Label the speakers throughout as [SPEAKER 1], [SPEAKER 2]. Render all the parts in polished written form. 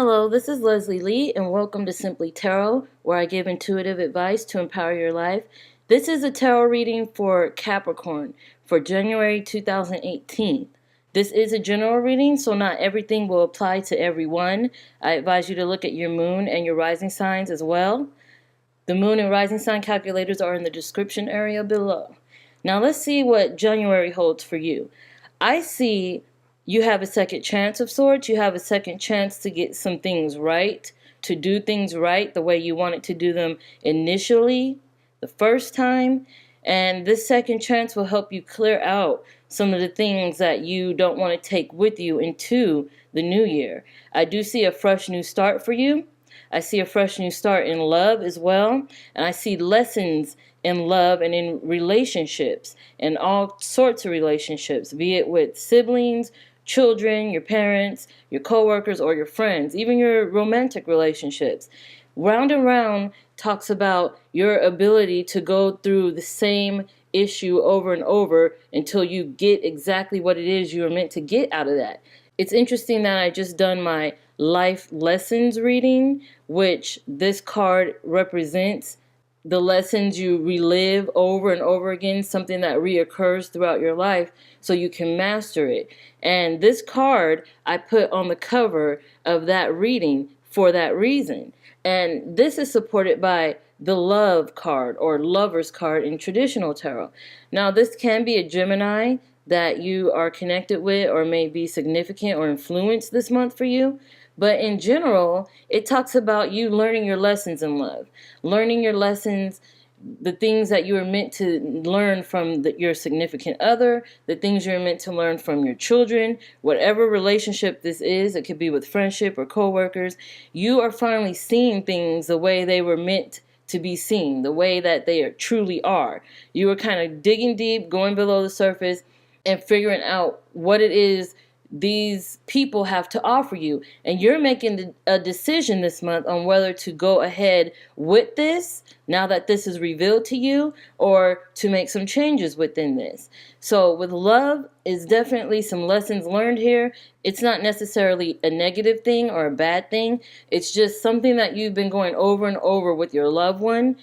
[SPEAKER 1] Hello, this is Leslie Lee, and welcome to Simply Tarot, where I give intuitive advice to empower your life. This is a tarot reading for Capricorn for January 2018. This is a general reading, so not everything will apply to everyone. I advise you to look at your moon and your rising signs as well. The moon and rising sign calculators are in the description area below. Now let's see what January holds for you. I see you have a second chance of sorts. You have a second chance to get some things right, to do things right the way you wanted to do them initially, the first time. And this second chance will help you clear out some of the things that you don't want to take with you into the new year. I do see a fresh new start for you. I see a fresh new start in love as well. And I see lessons in love and in relationships, and all sorts of relationships, be it with siblings, children, your parents, your coworkers, or your friends, even your romantic relationships. Round and Round talks about your ability to go through the same issue over and over until you get exactly what it is you were meant to get out of that. It's interesting that I just done my life lessons reading, which this card represents the lessons you relive over and over again, something that reoccurs throughout your life so you can master it. And this card I put on the cover of that reading for that reason. And this is supported by the love card or lover's card in traditional tarot. Now this can be a Gemini that you are connected with or may be significant or influenced this month for you. But in general, it talks about you learning your lessons in love, learning your lessons, the things that you are meant to learn from your significant other, the things you're meant to learn from your children, whatever relationship this is. It could be with friendship or coworkers. You are finally seeing things the way they were meant to be seen, the way that they truly are. You were kind of digging deep, going below the surface, and figuring out what it is these people have to offer you. And you're making a decision this month on whether to go ahead with this now that this is revealed to you, or to make some changes within this. So with love is definitely some lessons learned here. It's not necessarily a negative thing or a bad thing. It's just something that you've been going over and over with your loved one.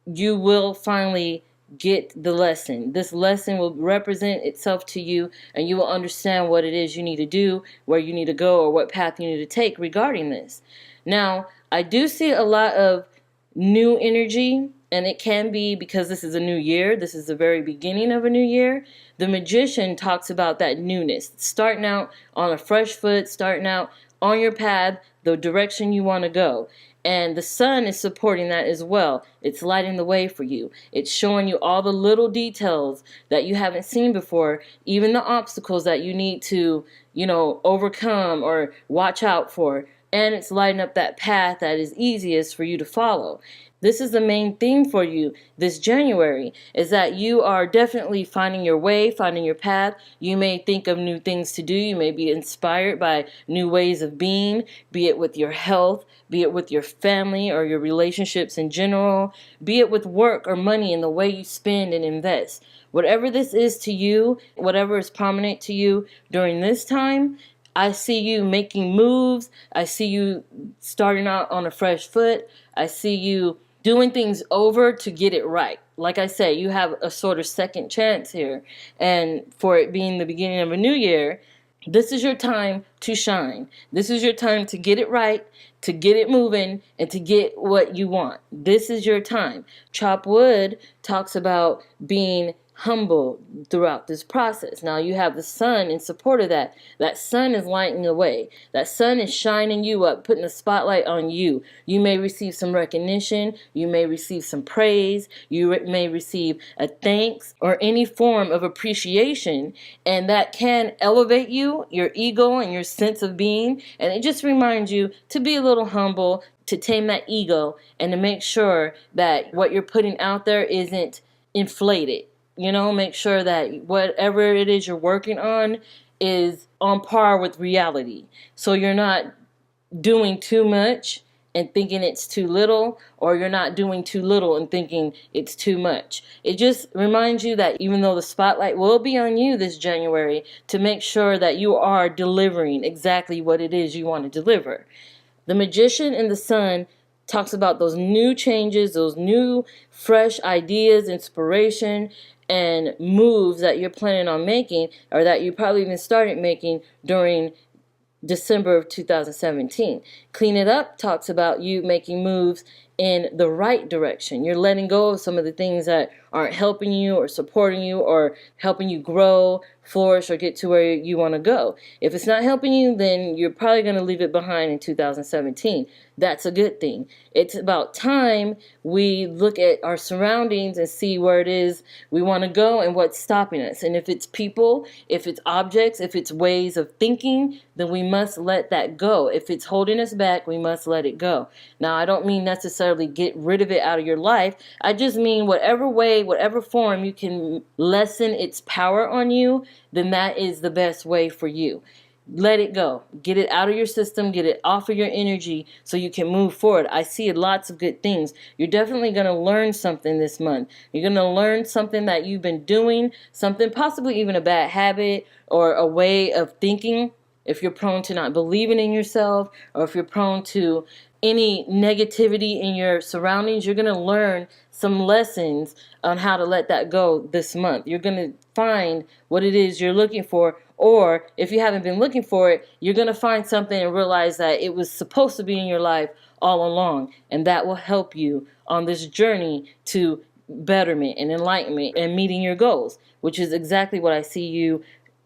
[SPEAKER 1] You will finally get the lesson. This lesson will represent itself to you, and you will understand what it is you need to do, where you need to go, or what path you need to take regarding this. Now, I do see a lot of new energy, and it can be because this is a new year. This is the very beginning of a new year. The Magician talks about that newness, starting out on a fresh foot, starting out on your path, the direction you want to go. And the sun is supporting that as well. It's lighting the way for you. It's showing you all the little details that you haven't seen before, even the obstacles that you need to, overcome or watch out for. And it's lighting up that path that is easiest for you to follow. This is the main theme for you this January, is that you are definitely finding your way, finding your path. You may think of new things to do. You may be inspired by new ways of being, be it with your health, be it with your family or your relationships in general, be it with work or money and the way you spend and invest. Whatever this is to you, whatever is prominent to you during this time, I see you making moves. I see you starting out on a fresh foot. I see you doing things over to get it right. Like I said, you have a sort of second chance here. And for it being the beginning of a new year, this is your time to shine. This is your time to get it right, to get it moving, and to get what you want. This is your time. Chop Wood talks about being humble throughout this process. Now you have the sun in support of that. That sun is lighting the way. That sun is shining you up, putting a spotlight on you. You may receive some recognition. You may receive some praise. You may receive a thanks or any form of appreciation, and that can elevate you, your ego, and your sense of being. And it just reminds you to be a little humble, to tame that ego, and to make sure that what you're putting out there isn't inflated. Make sure that whatever it is you're working on is on par with reality. So you're not doing too much and thinking it's too little, or you're not doing too little and thinking it's too much. It just reminds you that even though the spotlight will be on you this January, to make sure that you are delivering exactly what it is you want to deliver. The Magician and the Sun talks about those new changes, those new fresh ideas, inspiration, and moves that you're planning on making, or that you probably even started making during December of 2017. Clean It Up talks about you making moves in the right direction. You're letting go of some of the things that aren't helping you or supporting you or helping you grow, flourish, or get to where you want to go. If it's not helping you, then you're probably going to leave it behind in 2017. That's a good thing. It's about time we look at our surroundings and see where it is we want to go and what's stopping us. And if it's people, if it's objects, if it's ways of thinking, then we must let that go. If it's holding us back, we must let it go. Now, I don't mean necessarily get rid of it out of your life. I just mean whatever way, whatever form you can lessen its power on you, then that is the best way for you. Let it go. Get it out of your system. Get it off of your energy so you can move forward. I see lots of good things. You're definitely going to learn something this month. You're going to learn something that you've been doing, something possibly even a bad habit or a way of thinking. If you're prone to not believing in yourself, or if you're prone to any negativity in your surroundings, you're going to learn some lessons on how to let that go this month. You're going to find what it is you're looking for, or if you haven't been looking for it, you're going to find something and realize that it was supposed to be in your life all along, and that will help you on this journey to betterment and enlightenment and meeting your goals, which is exactly what I see you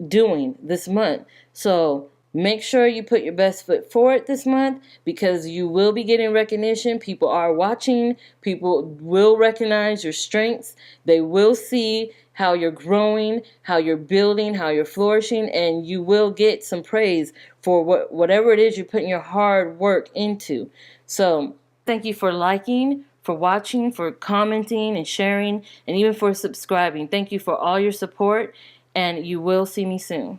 [SPEAKER 1] doing this month. So make sure you put your best foot forward this month, because you will be getting recognition. People are watching. People will recognize your strengths. They will see how you're growing, how you're building, how you're flourishing, and you will get some praise for whatever it is you're putting your hard work into. So thank you for liking, for watching, for commenting and sharing, and even for subscribing. Thank you for all your support, and you will see me soon.